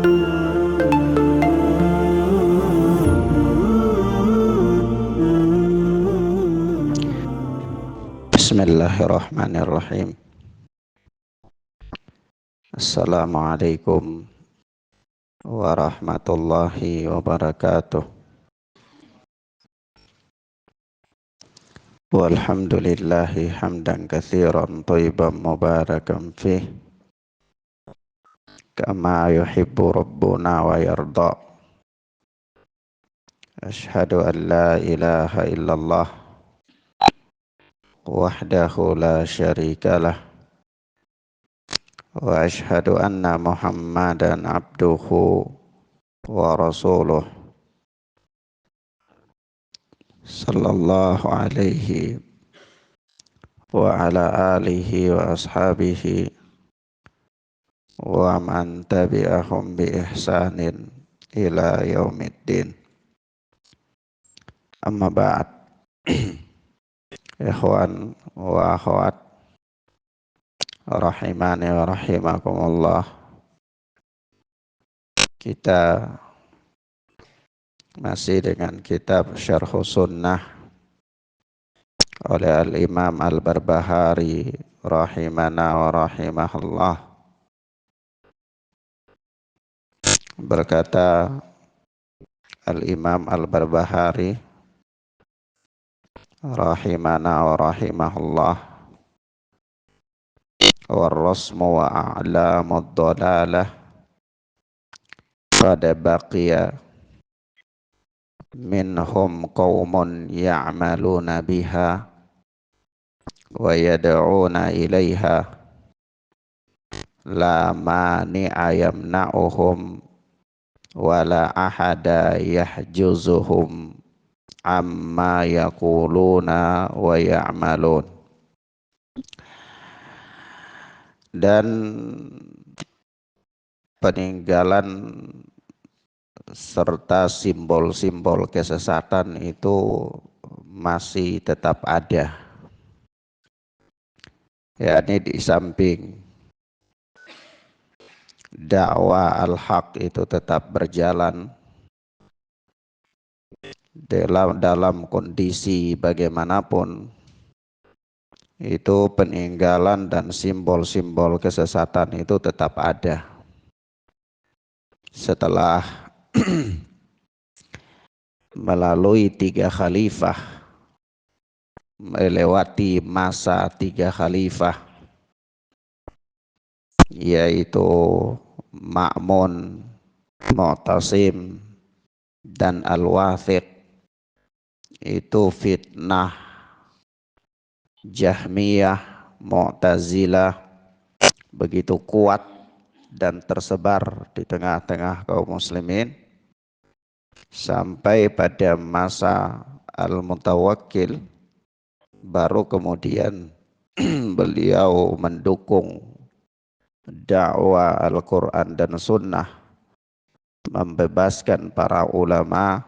Bismillahirrahmanirrahim. Assalamualaikum warahmatullahi wabarakatuh. Walhamdulillahi hamdan katsiran thayyiban mubarakan fih kama yuhibbu rabbuna wa yarda. Asyhadu an la ilaha illallah wahdahu la syarikalah wa asyhadu anna Muhammadan abduhu wa rasuluh sallallahu alaihi wa ala alihi wa ashabihi wa man tabi'ahum bi ihsanin ila yaumiddin. Amma ba'd. Ikhwan wa akhwat rahimani wa rahimakumullah. Kita masih dengan kitab Syarh Sunnah oleh Al-Imam Al-Barbahari rahimana wa rahimahullah. Berkata Al-Imam Al-Barbahari rahimana wa rahimahullah, warrasmu wa a'lamud dhalalah qad baqiya minhum qaumun ya'maluna biha wa yad'una ilaiha la mani'a yamna'uhum wa la ahada yahjuzuhum amma yaquluna wa ya'malun. Dan peninggalan serta simbol-simbol kesesatan itu masih tetap ada. Yakni di samping dakwah al-haq itu tetap berjalan dalam kondisi bagaimanapun, itu peninggalan dan simbol-simbol kesesatan itu tetap ada. Setelah melalui 3 khalifah, melewati masa 3 khalifah, yaitu Ma'mun, Mu'tasim, dan Al-Wathiq, itu fitnah Jahmiyah, Mu'tazilah begitu kuat dan tersebar di tengah-tengah kaum muslimin, sampai pada masa Al-Mutawakkil baru kemudian beliau mendukung dakwah Al-Quran dan Sunnah, membebaskan para ulama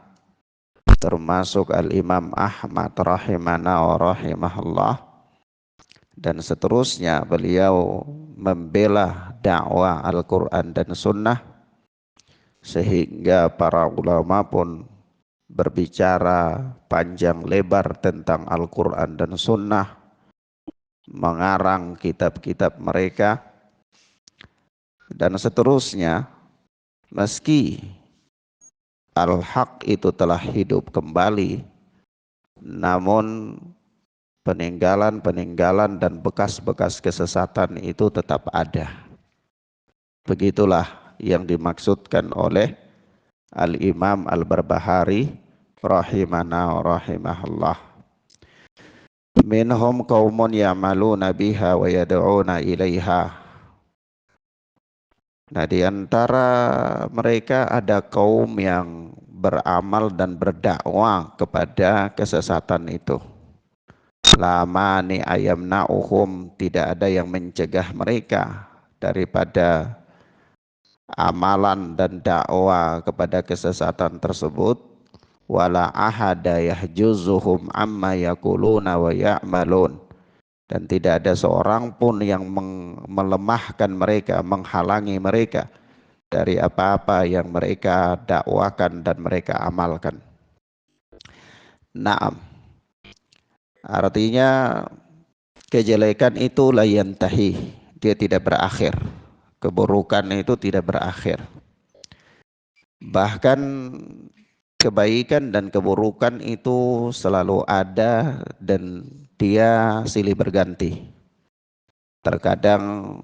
termasuk Al-Imam Ahmad rahimana wa rahimahullah, dan seterusnya. Beliau membela dakwah Al-Quran dan Sunnah sehingga para ulama pun berbicara panjang lebar tentang Al-Quran dan Sunnah, mengarang kitab-kitab mereka dan seterusnya. Meski al-haq itu telah hidup kembali, namun peninggalan-peninggalan dan bekas-bekas kesesatan itu tetap ada. Begitulah yang dimaksudkan oleh Al-Imam Al-Barbahari rahimana wa rahimahullah. Minhum qaumun ya'maluna biha wa yad'una ilaiha. Nah, di antara mereka ada kaum yang beramal dan berdakwah kepada kesesatan itu. La mani'a yamna'uhum, tidak ada yang mencegah mereka daripada amalan dan dakwah kepada kesesatan tersebut. Wala ahada yahjuzuhum amma yaquluna wa ya'malun, dan tidak ada seorang pun yang melemahkan mereka, menghalangi mereka dari apa-apa yang mereka dakwakan dan mereka amalkan. Naam, artinya kejelekan itu la yantahi, dia tidak berakhir. Keburukan itu tidak berakhir. Bahkan kebaikan dan keburukan itu selalu ada dan dia silih berganti. Terkadang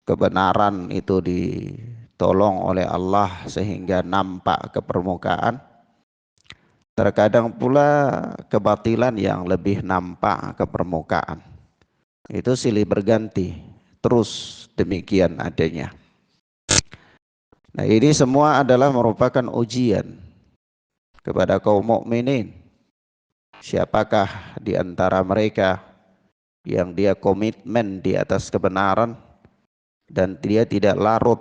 kebenaran itu ditolong oleh Allah sehingga nampak ke permukaan. Terkadang pula kebatilan yang lebih nampak ke permukaan. Itu silih berganti, terus demikian adanya. Nah, ini semua adalah merupakan ujian kepada kaum mukminin. Siapakah di antara mereka yang dia komitmen di atas kebenaran dan dia tidak larut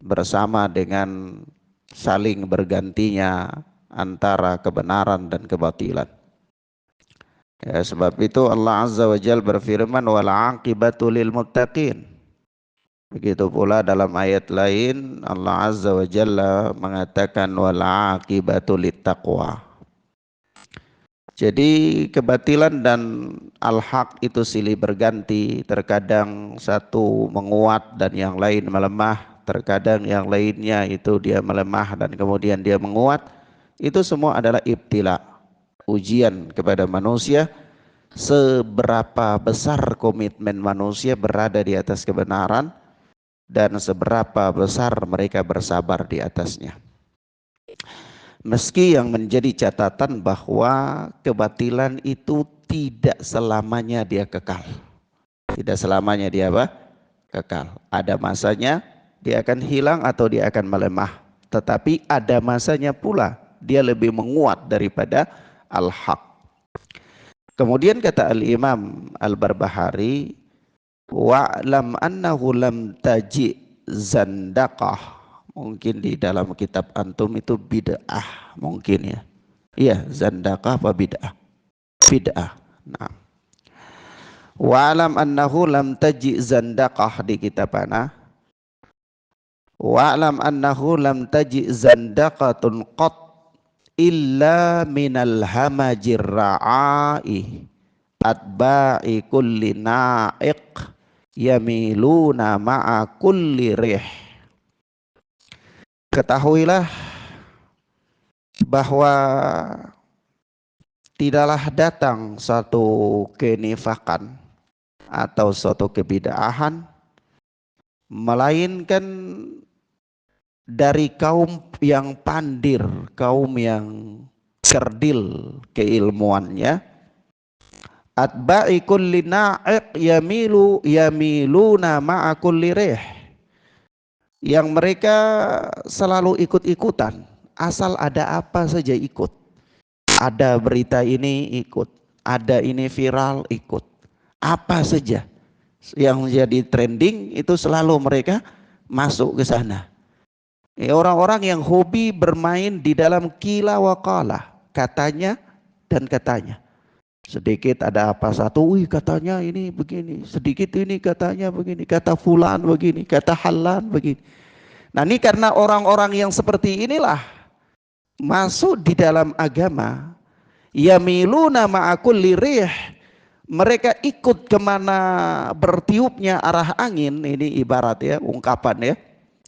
bersama dengan saling bergantinya antara kebenaran dan kebatilan. Ya, sebab itu Allah Azza wa Jalla berfirman wal aqibatu lil muttaqin. Begitu pula dalam ayat lain Allah Azza wa Jalla mengatakan wal aqibatu lit taqwa. Jadi kebatilan dan al-haq itu silih berganti, terkadang satu menguat dan yang lain melemah, terkadang yang lainnya itu dia melemah dan kemudian dia menguat. Itu semua adalah ibtila, ujian kepada manusia, seberapa besar komitmen manusia berada di atas kebenaran dan seberapa besar mereka bersabar di atasnya. Meski yang menjadi catatan bahwa kebatilan itu tidak selamanya dia kekal. Tidak selamanya dia apa? Kekal. Ada masanya dia akan hilang atau dia akan melemah. Tetapi ada masanya pula dia lebih menguat daripada al-haq. Kemudian kata Al-Imam Al-Barbahari, wa'lam annahu lam taji zandaqah. Mungkin di dalam kitab antum itu bid'ah mungkin ya. Iya, zandaqah apa bid'ah? Bid'ah. Nah. Wa'lam annahu lam taji zandaqah di kitab ana. Wa'lam annahu lam taji zandaqatun qat illa minal hamajir ra'i atba'i kulli na'iq yamiluna ma'a kulli rih. Ketahuilah bahwa tidaklah datang satu kenifakan atau suatu kebid'ahan melainkan dari kaum yang pandir, kaum yang kerdil keilmuannya, atba'i kulli na'iq yamiluna ma'a kulli rih, yang mereka selalu ikut-ikutan, asal ada apa saja ikut. Ada berita ini ikut, ada ini viral ikut, apa saja yang menjadi trending itu selalu mereka masuk ke sana. Orang-orang yang hobi bermain di dalam kila wakala, katanya dan katanya. Sedikit ada apa satu, wih katanya ini begini, sedikit ini katanya begini, kata fulan begini, kata halan begini. Nah ini karena orang-orang yang seperti inilah masuk di dalam agama, yamiluna ma'a kulli rih, mereka ikut kemana bertiupnya arah angin. Ini ibarat ya, ungkapan ya.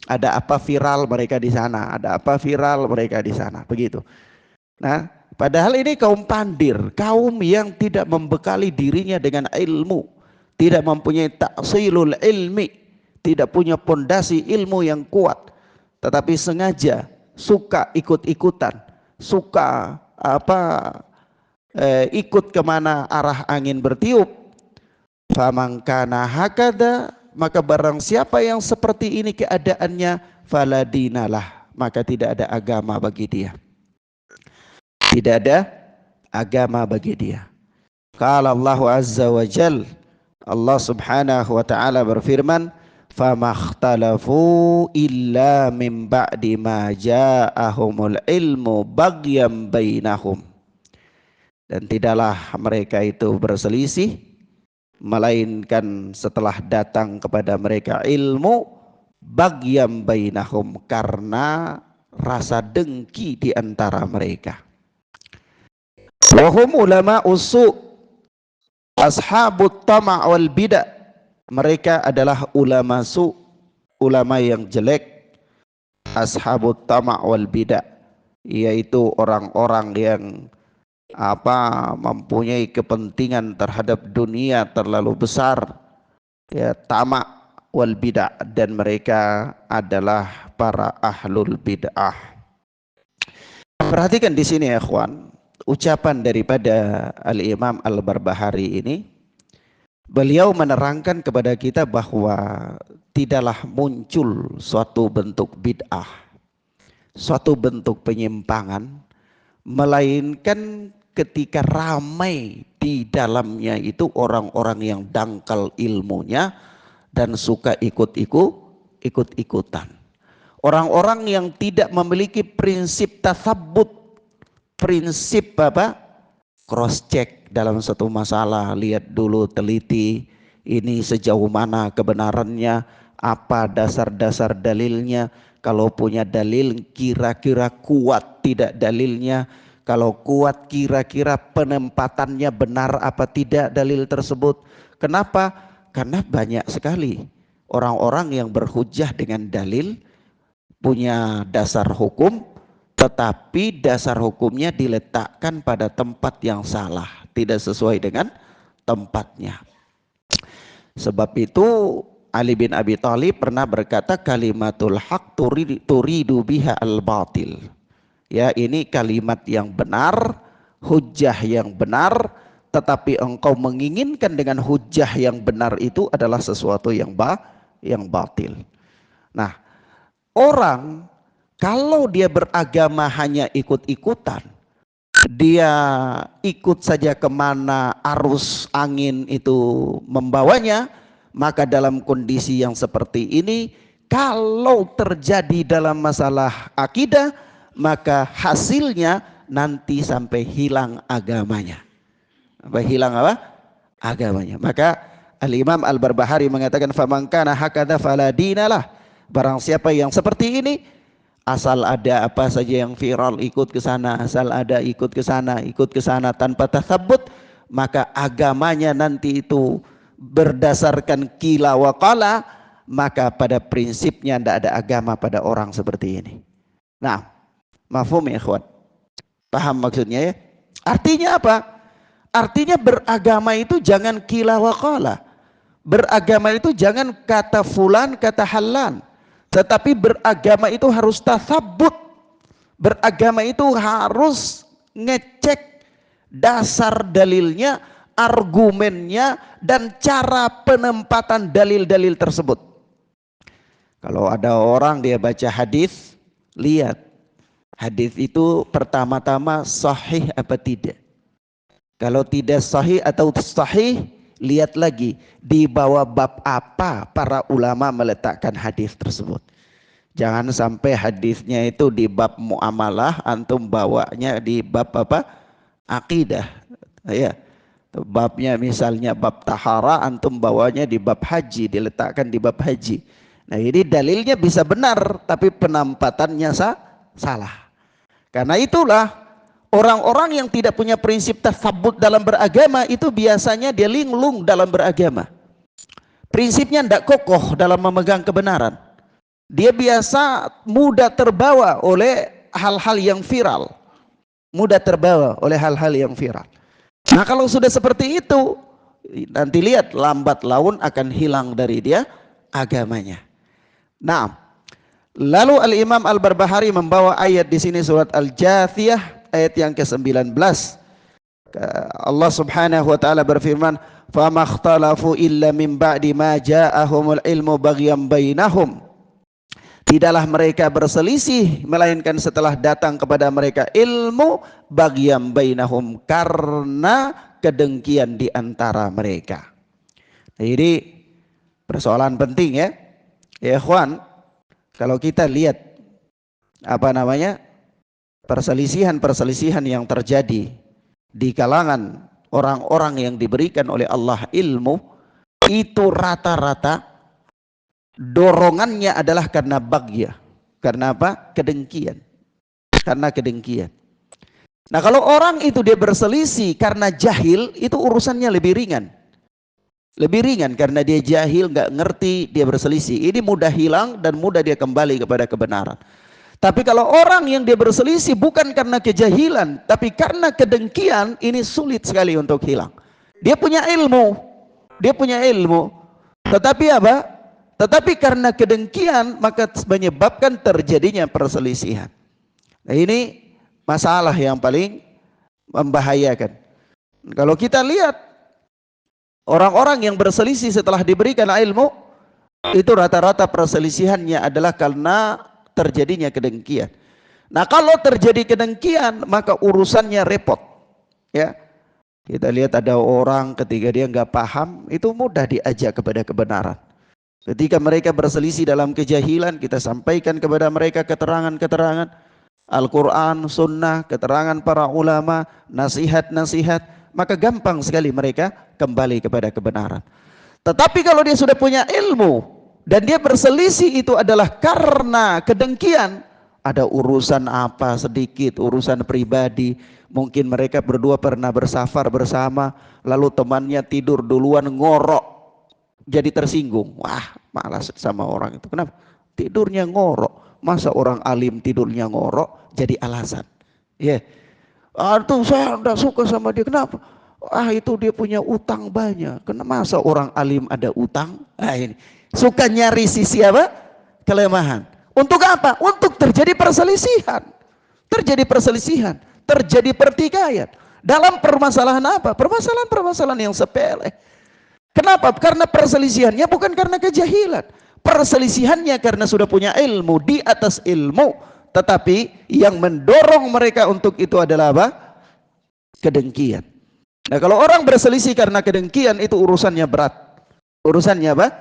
Ada apa viral mereka di sana, ada apa viral mereka di sana, begitu. Nah, padahal ini kaum pandir, kaum yang tidak membekali dirinya dengan ilmu, tidak mempunyai ta'silul ilmi, tidak punya pondasi ilmu yang kuat, tetapi sengaja suka ikut-ikutan, suka ikut kemana arah angin bertiup. Faman kana hakada, maka barang siapa yang seperti ini keadaannya, faladinalah, maka tidak ada agama bagi dia. Tidak ada agama bagi dia. Qala Allah Azza wa Jal, Allah Subhanahu wa taala berfirman, famakhtalafu illa min ba'di ma ja'ahumul ilmu baghyan bainahum. Dan tidaklah mereka itu berselisih melainkan setelah datang kepada mereka ilmu bagyam bainahum, karena rasa dengki di antara mereka. Wahum ulama usu ashabut tama' wal bid'ah, mereka adalah ulama su, ulama yang jelek, ashabut tama' wal bid'ah, yaitu orang-orang yang mempunyai kepentingan terhadap dunia terlalu besar, ya, tamak wal bid'ah, dan mereka adalah para ahlul bid'ah. Perhatikan di sini ya ikhwan, ucapan daripada Al-Imam Al-Barbahari ini, beliau menerangkan kepada kita bahwa tidaklah muncul suatu bentuk bid'ah, suatu bentuk penyimpangan, melainkan ketika ramai di dalamnya itu orang-orang yang dangkal ilmunya dan suka ikut-ikutan. Orang-orang yang tidak memiliki prinsip tasabbut, prinsip cross check dalam satu masalah, lihat dulu, teliti ini sejauh mana kebenarannya, apa dasar-dasar dalilnya, kalau punya dalil kira-kira kuat tidak dalilnya, kalau kuat kira-kira penempatannya benar apa tidak dalil tersebut. Kenapa? Karena banyak sekali orang-orang yang berhujjah dengan dalil, punya dasar hukum, tetapi dasar hukumnya diletakkan pada tempat yang salah, tidak sesuai dengan tempatnya. Sebab itu Ali bin Abi Thalib pernah berkata, kalimatul haq turidu biha al-batil. Ya, ini kalimat yang benar, hujjah yang benar, tetapi engkau menginginkan dengan hujjah yang benar itu adalah sesuatu yang batil. Nah, orang kalau dia beragama hanya ikut-ikutan, dia ikut saja kemana arus angin itu membawanya, maka dalam kondisi yang seperti ini, kalau terjadi dalam masalah akidah, maka hasilnya nanti sampai hilang agamanya. Hilang apa? Agamanya. Maka Al-Imam Al-Barbahari mengatakan, faman kana hakadha fala dinalah. Barang siapa yang seperti ini, asal ada apa saja yang viral ikut ke sana, asal ada ikut ke sana tanpa tasabbut, maka agamanya nanti itu berdasarkan qila wa qala, maka pada prinsipnya tidak ada agama pada orang seperti ini. Nah, mafhum ya ikhwan? Paham maksudnya ya? Artinya apa? Artinya beragama itu jangan qila wa qala. Beragama itu jangan kata fulan, kata halan. Tetapi beragama itu harus tasabbut. Beragama itu harus ngecek dasar dalilnya, argumennya, dan cara penempatan dalil-dalil tersebut. Kalau ada orang dia baca hadis, lihat hadis itu pertama-tama sahih apa tidak. Kalau tidak sahih atau sahih, lihat lagi di bawah bab apa para ulama meletakkan hadis tersebut. Jangan sampai hadisnya itu di bab muamalah, antum bawanya di bab apa? Akidah. Ya. Babnya misalnya bab tahara, antum bawanya di bab haji, diletakkan di bab haji. Nah, ini dalilnya bisa benar, tapi penempatannya salah. Karena itulah orang-orang yang tidak punya prinsip tasabbut dalam beragama itu biasanya dia linglung dalam beragama. Prinsipnya tidak kokoh dalam memegang kebenaran. Dia biasa mudah terbawa oleh hal-hal yang viral. Mudah terbawa oleh hal-hal yang viral. Nah, kalau sudah seperti itu, nanti lihat lambat laun akan hilang dari dia agamanya. Nah, lalu Al-Imam Al-Barbahari membawa ayat di sini surat Al-Jathiyah ayat yang ke-19. Allah Subhanahu wa taala berfirman, "Famakhtalafu illa min ba'di ma ja'ahumul ilmu baghyan bainahum." Tidaklah mereka berselisih melainkan setelah datang kepada mereka ilmu baghyan bainahum, karena kedengkian di antara mereka. Jadi persoalan penting ya. Ya ikhwan, kalau kita lihat perselisihan-perselisihan yang terjadi di kalangan orang-orang yang diberikan oleh Allah ilmu, itu rata-rata dorongannya adalah karena bagya. Karena apa? Kedengkian. Karena kedengkian. Nah, kalau orang itu dia berselisih karena jahil, itu urusannya lebih ringan. Lebih ringan karena dia jahil, nggak ngerti, dia berselisih. Ini mudah hilang dan mudah dia kembali kepada kebenaran. Tapi kalau orang yang dia berselisih bukan karena kejahilan, tapi karena kedengkian, ini sulit sekali untuk hilang. Dia punya ilmu, tetapi apa? Tetapi karena kedengkian maka menyebabkan terjadinya perselisihan. Nah, ini masalah yang paling membahayakan. Kalau kita lihat orang-orang yang berselisih setelah diberikan ilmu, itu rata-rata perselisihannya adalah karena terjadinya kedengkian. Nah, kalau terjadi kedengkian maka urusannya repot. Ya, kita lihat ada orang ketika dia nggak paham, itu mudah diajak kepada kebenaran. Ketika mereka berselisih dalam kejahilan, kita sampaikan kepada mereka keterangan-keterangan Al-Quran, Sunnah, keterangan para ulama, nasihat-nasihat, maka gampang sekali mereka kembali kepada kebenaran. Tetapi kalau dia sudah punya ilmu dan dia berselisih itu adalah karena kedengkian, ada urusan apa sedikit, urusan pribadi, mungkin mereka berdua pernah bersafar bersama, lalu temannya tidur duluan ngorok, jadi tersinggung. Wah, malas sama orang itu. Kenapa? Tidurnya ngorok. Masa orang alim tidurnya ngorok jadi alasan? Ya, tuh saya tidak suka sama dia. Kenapa? Itu dia punya utang banyak. Kenapa masa orang alim ada utang? Ini suka nyari sisi apa? Kelemahan. Untuk apa? Untuk terjadi perselisihan. Terjadi pertikaian. Dalam permasalahan apa? Permasalahan yang sepele. Kenapa? Karena perselisihannya bukan karena kejahilan. Perselisihannya karena sudah punya ilmu, di atas ilmu, tetapi yang mendorong mereka untuk itu adalah apa? Kedengkian. Nah, kalau orang berselisih karena kedengkian, itu urusannya berat. Urusannya apa?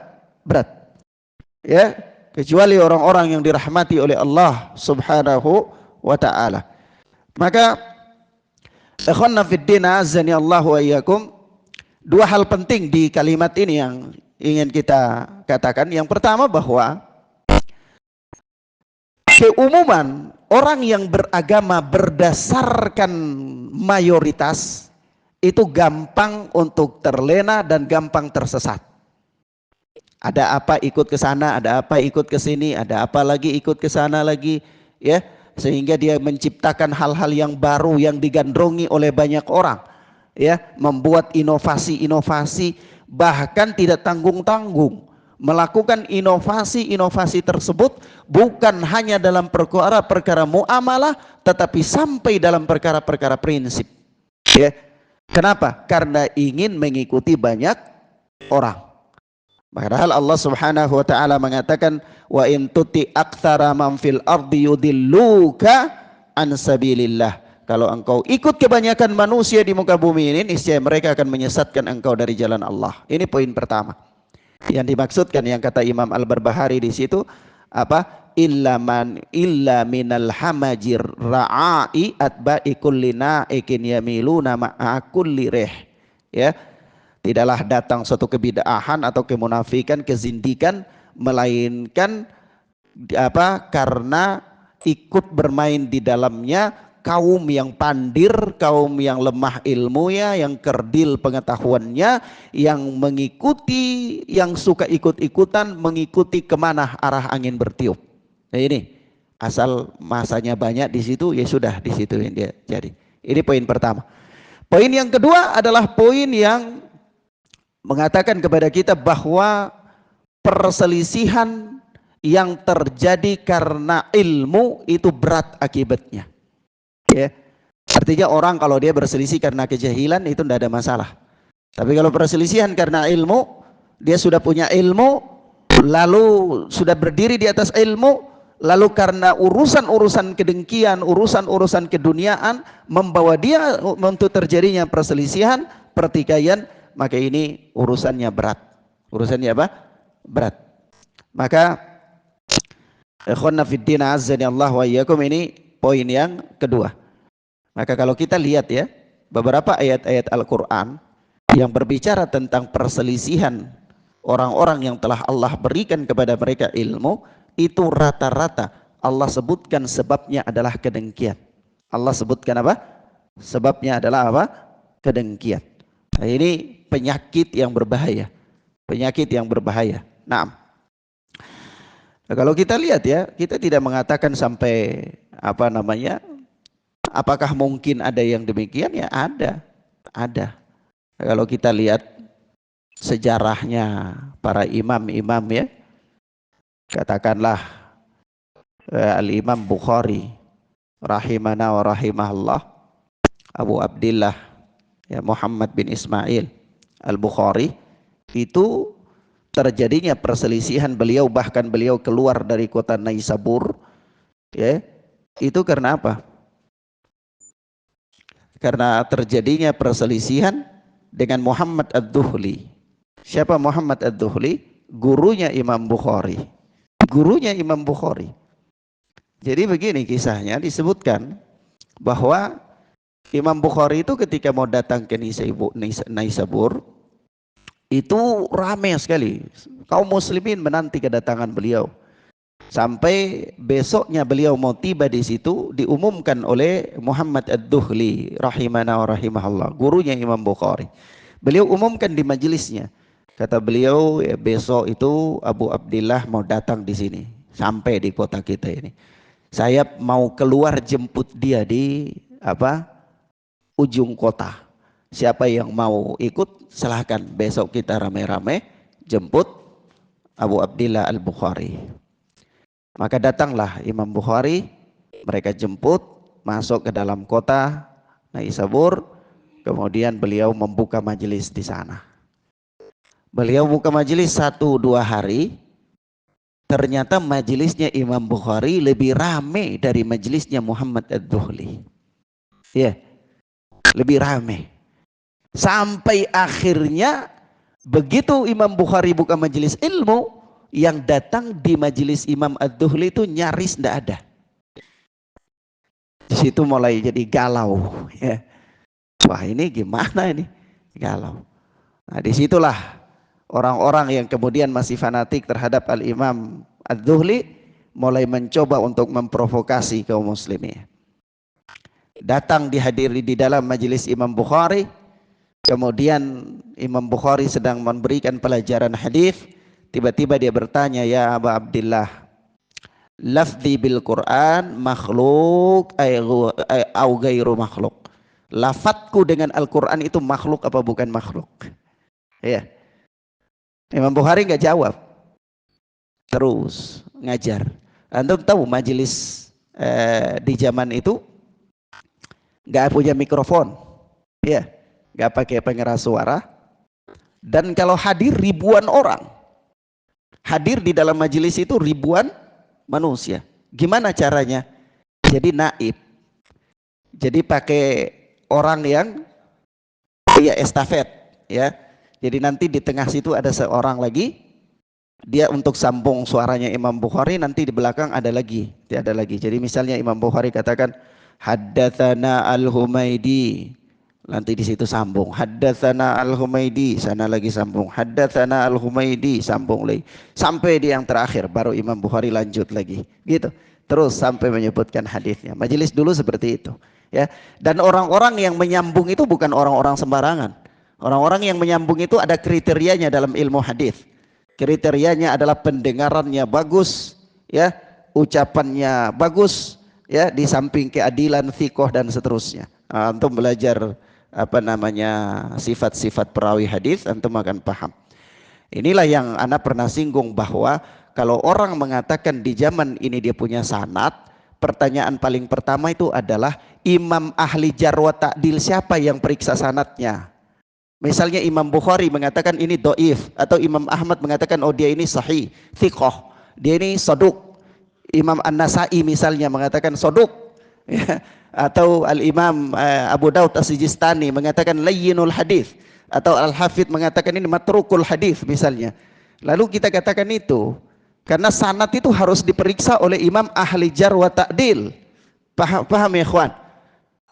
Berat. Ya, kecuali orang-orang yang dirahmati oleh Allah Subhanahu wa taala. Maka ikhwanna fid din azani Allah wa iyyakum, dua hal penting di kalimat ini yang ingin kita katakan. Yang pertama, bahwa keumuman orang yang beragama berdasarkan mayoritas itu gampang untuk terlena dan gampang tersesat. Ada apa ikut ke sana, ada apa ikut ke sini, ada apa lagi ikut ke sana lagi, ya, sehingga dia menciptakan hal-hal yang baru yang digandrungi oleh banyak orang, ya, membuat inovasi-inovasi, bahkan tidak tanggung-tanggung melakukan inovasi-inovasi tersebut, bukan hanya dalam perkara-perkara muamalah, tetapi sampai dalam perkara-perkara prinsip. Ya, kenapa? Karena ingin mengikuti banyak orang. Padahal Allah Subhanahu wa taala mengatakan, wa in tuti aktsara man fil ardi yudilluka an sabilillah. Kalau engkau ikut kebanyakan manusia di muka bumi ini, niscaya mereka akan menyesatkan engkau dari jalan Allah. Ini poin pertama. Yang dimaksudkan, yang kata Imam Al-Barbahari di situ apa? Illa minal hamajir ra'i atba'i kulli na'ikin yamiluna ma'a kulli rih. Ya, tidaklah datang suatu kebid'ahan atau kemunafikan, kezindikan, melainkan apa? Karena ikut bermain di dalamnya kaum yang pandir, kaum yang lemah ilmunya, yang kerdil pengetahuannya, yang mengikuti, yang suka ikut-ikutan, mengikuti kemana arah angin bertiup. Nah, ini asal masanya banyak di situ, ya sudah di situ yang dia jadi. Ini poin pertama. Poin yang kedua adalah poin yang mengatakan kepada kita bahwa perselisihan yang terjadi karena ilmu itu berat akibatnya. Ya, artinya orang kalau dia berselisih karena kejahilan itu tidak ada masalah. Tapi kalau perselisihan karena ilmu, dia sudah punya ilmu, lalu sudah berdiri di atas ilmu, lalu karena urusan-urusan kedengkian, urusan-urusan keduniaan membawa dia untuk terjadinya perselisihan, pertikaian, maka ini urusannya berat. Urusannya apa? Berat. Maka ikhwanna fiddin azzani Allah wa iyyakum, ini poin yang kedua. Maka kalau kita lihat ya, beberapa ayat-ayat Al-Quran yang berbicara tentang perselisihan orang-orang yang telah Allah berikan kepada mereka ilmu, itu rata-rata Allah sebutkan sebabnya adalah kedengkian. Allah sebutkan apa? Sebabnya adalah apa? Kedengkian. Nah, ini penyakit yang berbahaya. Penyakit yang berbahaya. Nah, kalau kita lihat ya, kita tidak mengatakan sampai apa namanya, apakah mungkin ada yang demikian? Ya ada. Kalau kita lihat sejarahnya para imam-imam ya, katakanlah Al-Imam Bukhari rahimana wa rahimahullah, Abu Abdillah ya, Muhammad bin Ismail Al-Bukhari, itu terjadinya perselisihan beliau, bahkan beliau keluar dari kota Naisabur ya, itu karena apa? Karena terjadinya perselisihan dengan Muhammad Ad-Duhli. Siapa Muhammad Ad-Duhli? Gurunya Imam Bukhari. Gurunya Imam Bukhari. Jadi begini kisahnya, disebutkan bahwa Imam Bukhari itu ketika mau datang ke Naisabur, itu ramai sekali. Kaum muslimin menanti kedatangan beliau. Sampai besoknya beliau mau tiba di situ, diumumkan oleh Muhammad Ad-Duhli rahimana wa rahimahullah, gurunya Imam Bukhari. Beliau umumkan di majelisnya. Kata beliau, ya, besok itu Abu Abdillah mau datang di sini, sampai di kota kita ini. Saya mau keluar jemput dia di ujung kota. Siapa yang mau ikut silahkan, besok kita rame-rame jemput Abu Abdillah Al-Bukhari. Maka datanglah Imam Bukhari, mereka jemput, masuk ke dalam kota Naisabur, kemudian beliau membuka majelis di sana. Beliau buka majelis 1-2 hari, ternyata majelisnya Imam Bukhari lebih ramai dari majelisnya Muhammad Ad-Duhli. Ya, lebih ramai. Sampai akhirnya begitu Imam Bukhari buka majelis ilmu, yang datang di majelis Imam Ad-Duhli itu nyaris tidak ada. Di situ mulai jadi galau ya. Wah, ini gimana ini? Galau. Nah, disitulah orang-orang yang kemudian masih fanatik terhadap Al-Imam Ad-Duhli mulai mencoba untuk memprovokasi kaum muslimin. Datang dihadiri di dalam majelis Imam Bukhari, kemudian Imam Bukhari sedang memberikan pelajaran hadis. Tiba-tiba dia bertanya, ya Abu Abdillah, lafzi bil Quran makhluk au gairu makhluk? Lafadku dengan Al-Quran itu makhluk apa bukan makhluk? Ya. Imam Bukhari nggak jawab, terus ngajar. Antum tahu majelis di zaman itu nggak punya mikrofon, ya, nggak pakai pengeras suara, dan kalau hadir ribuan orang. Hadir di dalam majelis itu ribuan manusia. Gimana caranya? Jadi naib. Jadi pakai orang yang ya estafet ya. Jadi nanti di tengah situ ada seorang lagi, dia untuk sambung suaranya Imam Bukhari, nanti di belakang ada lagi, ada lagi. Jadi misalnya Imam Bukhari katakan haddatsana Al-Humaidi, nanti di situ sambung haddatsana Al-Humaidi, sana lagi sambung haddatsana Al-Humaidi, sambung lagi sampai di yang terakhir baru Imam Bukhari lanjut lagi gitu, terus sampai menyebutkan hadisnya. Majelis dulu seperti itu ya. Dan orang-orang yang menyambung itu bukan orang-orang sembarangan. Orang-orang yang menyambung itu ada kriterianya dalam ilmu hadis. Kriterianya adalah pendengarannya bagus ya, ucapannya bagus ya, di samping keadilan, thiqah dan seterusnya. Antum belajar sifat-sifat perawi hadis, antum akan paham. Inilah yang ana pernah singgung, bahwa kalau orang mengatakan di zaman ini dia punya sanad, pertanyaan paling pertama itu adalah imam ahli jar wa ta'dil siapa yang periksa sanadnya. Misalnya Imam Bukhari mengatakan ini doif, atau Imam Ahmad mengatakan oh dia ini sahih, thiqah, dia ini soduk. Imam An-Nasai misalnya mengatakan soduk ya. Atau Al-Imam Abu Daud As-Sijistani mengatakan layyinul hadis, atau Al-Hafidh mengatakan ini matrukul hadis misalnya. Lalu kita katakan itu karena sanad itu harus diperiksa oleh imam ahli jar wa ta'dil. Paham ya ikhwan?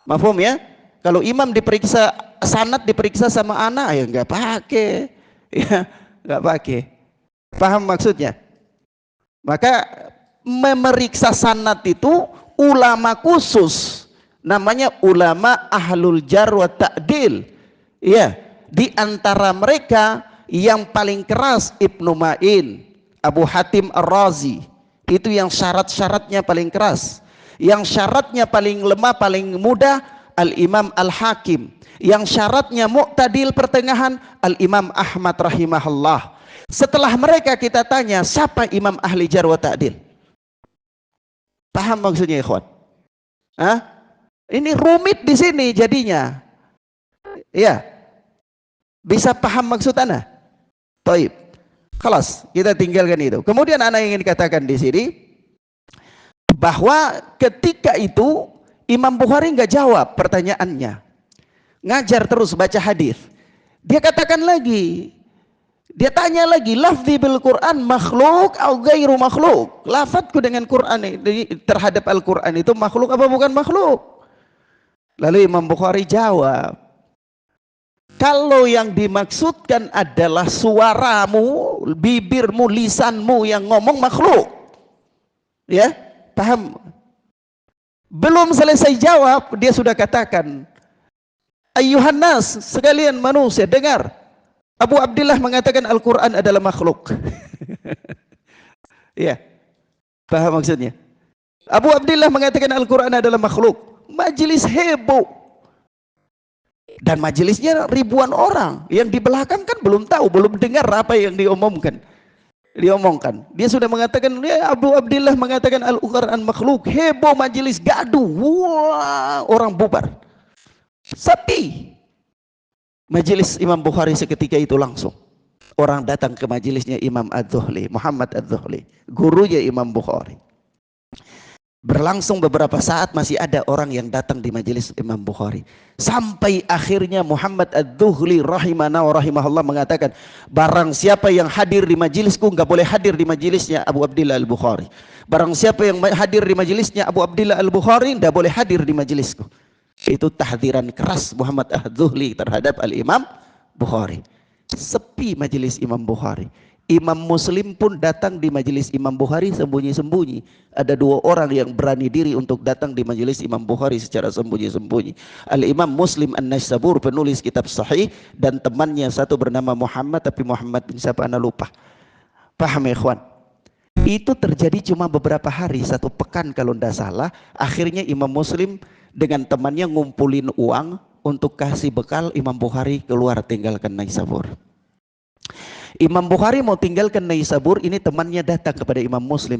Mafhum ya? Kalau imam diperiksa sanad diperiksa sama anak ya nggak pakai ya, nggak pakai. Paham maksudnya? Maka memeriksa sanad itu ulama khusus, namanya ulama ahlul jar wa ta'dil. Ya, di antara mereka yang paling keras Ibnu Ma'in, Abu Hatim Ar-Razi, itu yang syarat-syaratnya paling keras. Yang syaratnya paling lemah, paling mudah, Al-Imam Al-Hakim. Yang syaratnya mu'tadil pertengahan, Al-Imam Ahmad rahimahullah. Setelah mereka kita tanya, siapa imam ahli jar wa ta'dil? Paham maksudnya ikhwan? Hah? Ini rumit di sini jadinya. Ya. Bisa paham maksud ana? Taib. Kelas, kita tinggalkan itu. Kemudian ana ingin katakan di sini bahwa ketika itu Imam Bukhari nggak jawab pertanyaannya. Ngajar terus baca hadis. Dia katakan lagi, dia tanya lagi, lafzi bil Quran makhluk atau gairu makhluk? Lafadzku dengan Quran terhadap Al-Quran itu makhluk apa bukan makhluk? Lalu Imam Bukhari jawab, kalau yang dimaksudkan adalah suaramu, bibirmu, lisanmu yang ngomong makhluk. Ya, paham? Belum selesai jawab, dia sudah katakan, ayyuhan nas, sekalian manusia, dengar. Abu Abdillah mengatakan Al-Quran adalah makhluk. Ya, paham maksudnya? Abu Abdillah mengatakan Al-Quran adalah makhluk. Majelis heboh. Dan majelisnya ribuan orang. Yang di belakang kan belum tahu, belum dengar apa yang diomongkan. Dia sudah mengatakan, ya, Abu Abdillah mengatakan Al-Quran makhluk. Heboh majelis, gaduh. Wah, orang bubar. Sepi. Majelis Imam Bukhari seketika itu langsung. Orang datang ke majelisnya Imam Adz-Dzuhli, Muhammad Adz-Dzuhli, gurunya Imam Bukhari. Berlangsung beberapa saat masih ada orang yang datang di majelis Imam Bukhari. Sampai akhirnya Muhammad Adz-Dzuhli rahimana wa rahimahullah mengatakan, barang siapa yang hadir di majelisku nggak boleh hadir di majelisnya Abu Abdillah Al-Bukhari. Barang siapa yang hadir di majelisnya Abu Abdillah Al-Bukhari nggak boleh hadir di majelisku. Itu tahdiran keras Muhammad Adz-Dzuhli terhadap Al-Imam Bukhari. Sepi majelis Imam Bukhari. Imam Muslim pun datang di majelis Imam Bukhari sembunyi-sembunyi. Ada dua orang yang berani diri untuk datang di majelis Imam Bukhari secara sembunyi-sembunyi. Al-Imam Muslim An-Naisabur, penulis kitab Sahih, dan temannya satu bernama Muhammad, tapi Muhammad bin siapa ana lupa. Paham ya ikhwan? Itu terjadi cuma beberapa hari, satu pekan kalau tidak salah. Akhirnya Imam Muslim dengan temannya ngumpulin uang untuk kasih bekal Imam Bukhari keluar tinggalkan Naisabur. Imam Bukhari mau tinggalkan Naisabur, ini temannya datang kepada Imam Muslim.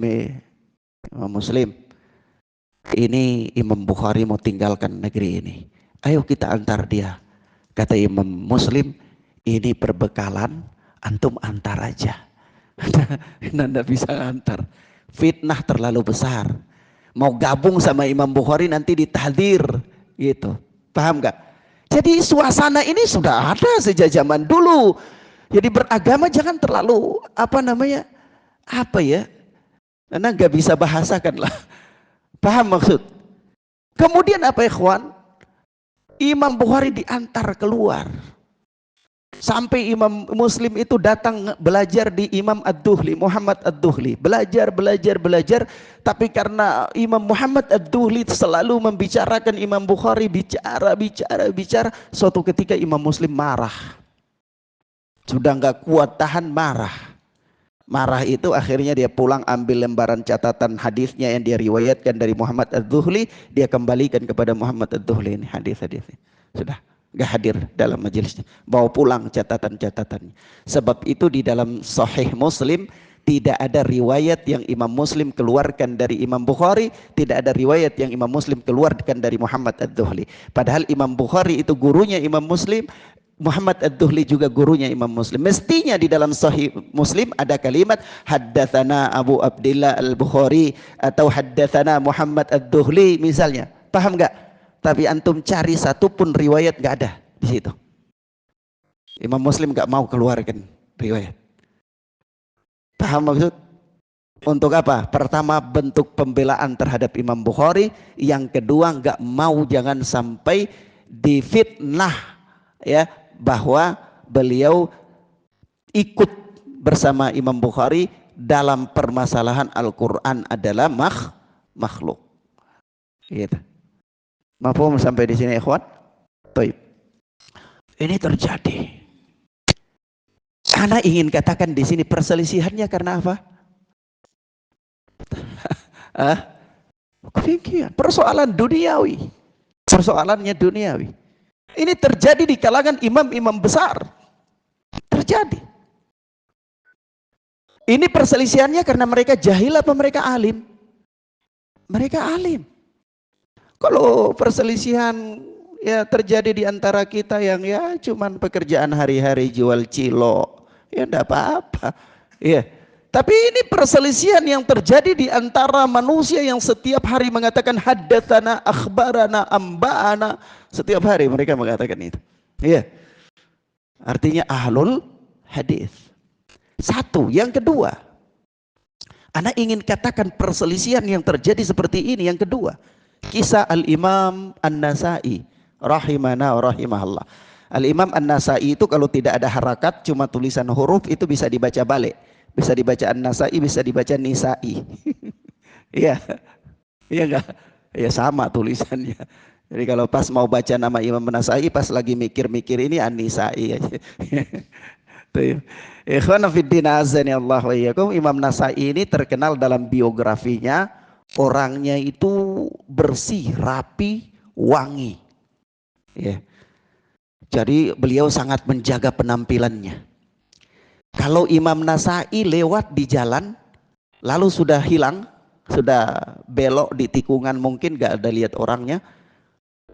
Imam Muslim, ini Imam Bukhari mau tinggalkan negeri ini. Ayo kita antar dia. Kata Imam Muslim, ini perbekalan, antum antar aja. Anda bisa antar. Fitnah terlalu besar. Mau gabung sama Imam Bukhari nanti ditahdir gitu. Paham gak? Jadi suasana ini sudah ada sejak zaman dulu. Jadi beragama jangan terlalu karena gak bisa bahasakan lah. Paham maksud? Kemudian apa ikhwan? Imam Bukhari diantar keluar. Sampai Imam Muslim itu datang belajar di Imam Ad-Dzuhli, Muhammad Ad-Dzuhli. Belajar. Tapi karena Imam Muhammad Ad-Dzuhli selalu membicarakan Imam Bukhari, bicara. Suatu ketika Imam Muslim marah. Sudah nggak kuat tahan, marah itu akhirnya dia pulang ambil lembaran catatan hadisnya yang dia riwayatkan dari Muhammad Ad-Dzuhli, dia kembalikan kepada Muhammad Ad-Dzuhli, ini hadis-hadisnya. Sudah nggak hadir dalam majelisnya, bawa pulang catatan-catatannya. Sebab itu di dalam Sahih Muslim tidak ada riwayat yang Imam Muslim keluarkan dari Imam Bukhari, tidak ada riwayat yang Imam Muslim keluarkan dari Muhammad Ad-Dzuhli. Padahal Imam Bukhari itu gurunya Imam Muslim, Muhammad Ad-Dzuhli juga gurunya Imam Muslim. Mestinya di dalam Sahih Muslim ada kalimat haddatsana Abu Abdillah Al-Bukhari atau haddatsana Muhammad Ad-Dzuhli misalnya. Paham enggak? Tapi antum cari satu pun riwayat enggak ada di situ. Imam Muslim enggak mau keluarkan riwayat. Paham maksud? Untuk apa? Pertama, bentuk pembelaan terhadap Imam Bukhari. Yang kedua, enggak mau jangan sampai difitnah ya bahwa beliau ikut bersama Imam Bukhari dalam permasalahan Al-Quran adalah makhluk. Gitu. Mafhum sampai di sini, ikhwan? Baik. Ini terjadi. Ana ingin katakan di sini perselisihannya karena apa? Kefikiran. Persoalan duniawi. Persoalannya duniawi. Ini terjadi di kalangan imam-imam besar. Terjadi. Ini perselisihannya karena mereka jahil apa mereka alim? Mereka alim. Kalau perselisihan ya terjadi di antara kita yang ya cuman pekerjaan hari-hari jual cilok, ya enggak apa-apa. Ya. Tapi ini perselisihan yang terjadi di antara manusia yang setiap hari mengatakan haddatsana, akhbarana, amba'ana. Setiap hari mereka mengatakan itu. Iya. Artinya ahlul hadis. Satu, yang kedua. Ana ingin katakan perselisihan yang terjadi seperti ini yang kedua. Kisah Al-Imam An-Nasai rahimana wa rahimahullah. Al-Imam An-Nasai itu kalau tidak ada harakat cuma tulisan huruf itu bisa dibaca balik. Bisa dibaca An-Nasai, bisa dibaca Nisai. Iya. Iya enggak? Ya sama tulisannya. Jadi kalau pas mau baca nama Imam An-Nasai pas lagi mikir-mikir ini An-Nisai aja. Ikhwana fiddin azani Allah wa iyyakum. Imam Nasai ini terkenal dalam biografinya orangnya itu bersih, rapi, wangi. Ya. Jadi beliau sangat menjaga penampilannya. Kalau Imam Nasai lewat di jalan lalu sudah hilang, sudah belok di tikungan mungkin gak ada lihat orangnya,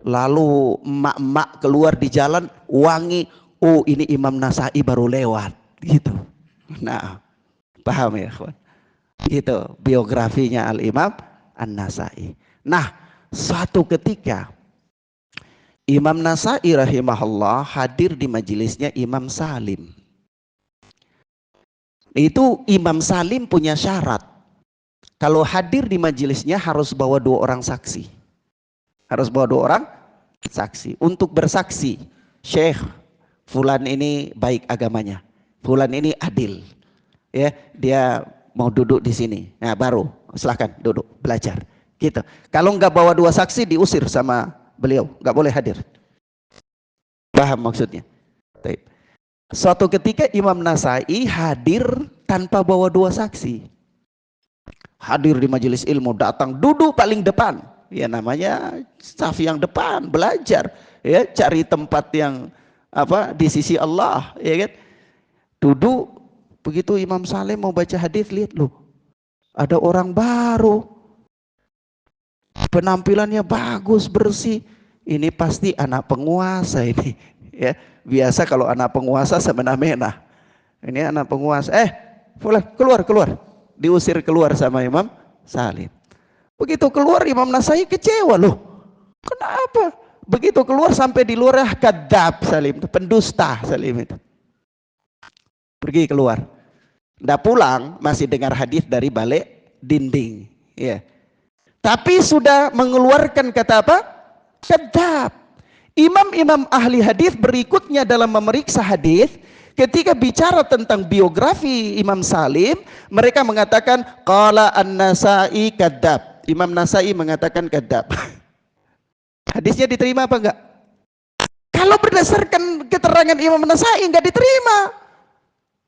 lalu emak-emak keluar di jalan wangi, oh ini Imam Nasai baru lewat gitu. Nah paham ya kawan? Gitu biografinya Al-Imam An-Nasai. Nah suatu ketika Imam Nasai rahimahullah hadir di majelisnya Imam Salim. Itu Imam Salim punya syarat. Kalau hadir di majelisnya harus bawa 2 orang saksi. Harus bawa 2 orang saksi. Untuk bersaksi, Syekh fulan ini baik agamanya. Fulan ini adil. Ya, dia mau duduk di sini. Nah, baru silakan duduk belajar. Gitu. Kalau nggak bawa 2 saksi diusir sama beliau, nggak boleh hadir. Paham maksudnya? Baik. Suatu ketika Imam Nasai hadir tanpa bawa 2 saksi. Hadir di majelis ilmu, datang duduk paling depan. Ya namanya saf yang depan, belajar. Ya, cari tempat yang apa di sisi Allah, ya kan? Duduk, begitu Imam Salim mau baca hadis, lihat loh. Ada orang baru. Penampilannya bagus, bersih. Ini pasti anak penguasa ini, ya. Biasa kalau anak penguasa semena-mena. Ini anak penguasa. Fulan keluar. Diusir keluar sama Imam Salim. Begitu keluar Imam Nasai kecewa loh. Kenapa? Begitu keluar sampai di luar kadzab Salim, pendusta Salim itu. Pergi keluar. Nggak pulang masih dengar hadis dari balik dinding. Ya. Tapi sudah mengeluarkan kata apa? Kadzab. Imam-imam ahli hadis berikutnya dalam memeriksa hadis, ketika bicara tentang biografi Imam Salim, mereka mengatakan qala An-Nasai kadzab. Imam Nasai mengatakan kadzab. Hadisnya diterima apa enggak? Kalau berdasarkan keterangan Imam Nasai enggak diterima.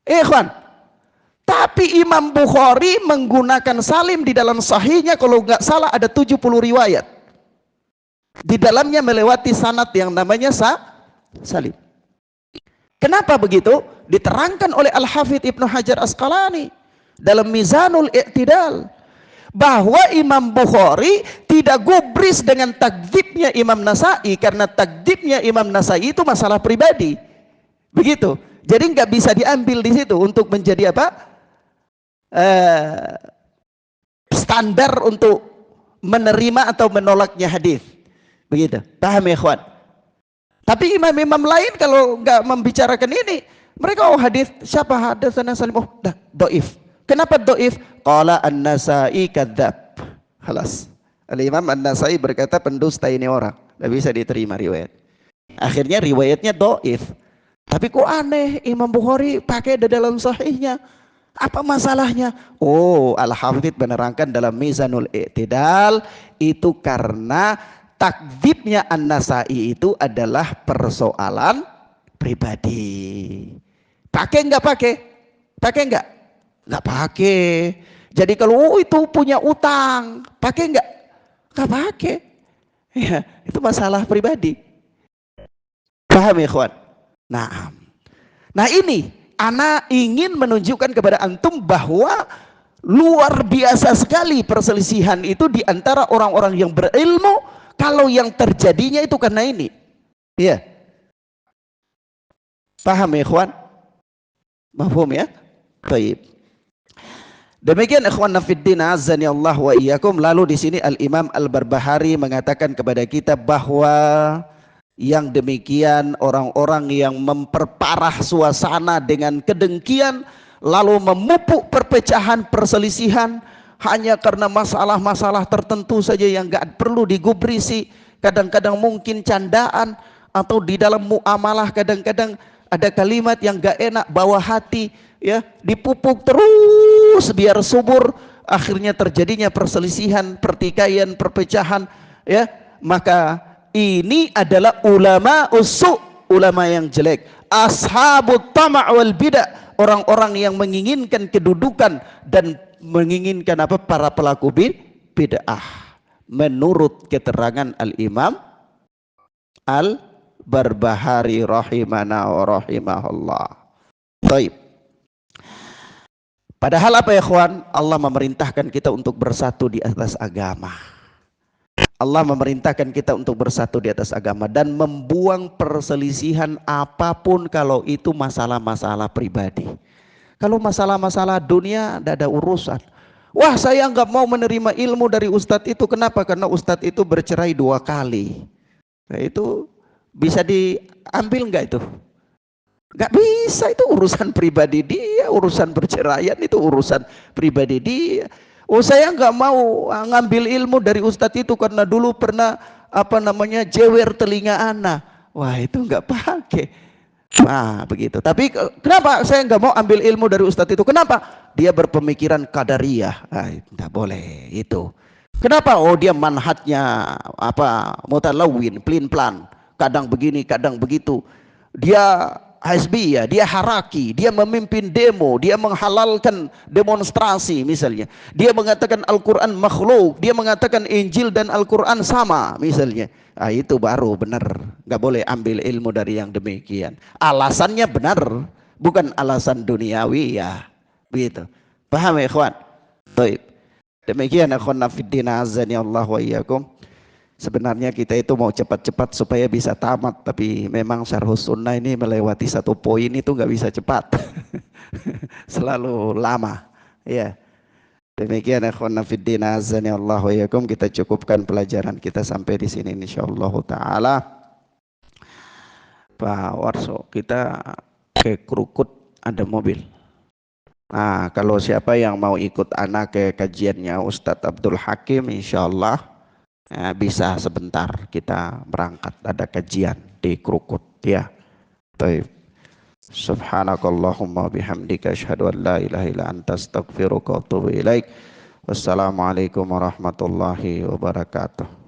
Ikhwan. Tapi Imam Bukhari menggunakan Salim di dalam sahihnya, kalau enggak salah ada 70 riwayat. Di dalamnya melewati sanad yang namanya Salim. Kenapa begitu? Diterangkan oleh Al-Hafidz Ibnu Hajar Asqalani dalam Mizanul I'tidal bahwa Imam Bukhari tidak gubris dengan takdzibnya Imam Nasai, karena takdzibnya Imam Nasai itu masalah pribadi. Begitu. Jadi nggak bisa diambil di situ untuk menjadi apa? Standar untuk menerima atau menolaknya hadis. Begitu, paham ya ikhwan? Tapi imam-imam lain kalau nggak membicarakan ini, mereka hadis siapa hadatsana Salim, dah dhaif. Kenapa dhaif? Qala An-Nasai kadzab. Halas. Al-Imam An-Nasai berkata pendusta ini orang, nggak bisa diterima riwayat. Akhirnya riwayatnya dhaif. Tapi kok aneh, Imam Bukhari pakai di dalam sahihnya. Apa masalahnya? Oh, Al-Hafidh menerangkan dalam Mizanul I'tidal itu karena takdzibnya An-Nasai itu adalah persoalan pribadi. Pakai nggak pakai? Pakai nggak? Nggak pakai. Jadi kalau itu punya utang, pakai nggak? Nggak pakai. Ya, itu masalah pribadi. Paham ya, kawan? Nah ini ana ingin menunjukkan kepada antum bahwa luar biasa sekali perselisihan itu di antara orang-orang yang berilmu kalau yang terjadinya itu karena ini. Iya. Paham ya, ikhwan? Mafhum ya? Baik. Demikian ikhwan fiddin azani Allah wa iyyakum. Lalu di sini Al-Imam Al-Barbahari mengatakan kepada kita bahwa yang demikian orang-orang yang memperparah suasana dengan kedengkian lalu memupuk perpecahan perselisihan hanya karena masalah-masalah tertentu saja yang gak perlu digubrisi, kadang-kadang mungkin candaan atau di dalam muamalah kadang-kadang ada kalimat yang gak enak bawa hati, ya dipupuk terus biar subur, akhirnya terjadinya perselisihan, pertikaian, perpecahan, ya. Maka ini adalah ulama usuk, ulama yang jelek, ashabut tama' wal bidah, orang-orang yang menginginkan kedudukan dan menginginkan apa, para pelaku bid'ah, menurut keterangan Al-Imam Al-Barbahari rahimana wa rahimahullah. Baik. Padahal apa ya kawan, Allah memerintahkan kita untuk bersatu di atas agama. Allah memerintahkan kita untuk bersatu di atas agama dan membuang perselisihan apapun kalau itu masalah-masalah pribadi. Kalau masalah-masalah dunia tidak ada urusan. Wah, saya nggak mau menerima ilmu dari ustadz itu. Kenapa? Karena ustadz itu bercerai 2 kali. Nah, itu bisa diambil nggak itu? Nggak bisa, itu urusan pribadi dia. Urusan perceraian itu urusan pribadi dia. Oh, saya nggak mau ngambil ilmu dari ustadz itu karena dulu pernah apa namanya jewer telinga ana. Wah, itu nggak pakai. Nah, begitu. Tapi kenapa saya nggak mau ambil ilmu dari ustadz itu? Kenapa? Dia berpemikiran qadariyah. Ah, nggak boleh itu. Kenapa? Oh, dia manhajnya apa, mutalawin, pelin-pelan. Kadang begini, kadang begitu. Dia Hizbiyah, dia haraki, dia memimpin demo, dia menghalalkan demonstrasi misalnya. Dia mengatakan Al-Quran makhluk, dia mengatakan Injil dan Al-Quran sama misalnya. Ah, itu baru benar, nggak boleh ambil ilmu dari yang demikian. Alasannya benar, bukan alasan duniawi ya, begitu. Paham ya ikhwan? Baik. Demikian ikhwan fiddin azani Allah wa iyyakum. Sebenarnya kita itu mau cepat-cepat supaya bisa tamat, tapi memang syarhus sunnah ini melewati 1 poin itu nggak bisa cepat. Selalu lama, ya. Demikian ikhwan fiddin azani Allah wa iyyakum, kita cukupkan pelajaran kita sampai di sini insyaallah taala. Pak Warso, kita ke Krukut ada mobil. Nah, kalau siapa yang mau ikut anak ke kajiannya Ustadz Abdul Hakim, insyaallah bisa sebentar kita berangkat, ada kajian di Krukut ya. Baik. Subhanakallahumma bihamdika asyhadu an la ilaha illa anta astaghfiruka wa atubu ilaik. Wassalamualaikum warahmatullahi wabarakatuh.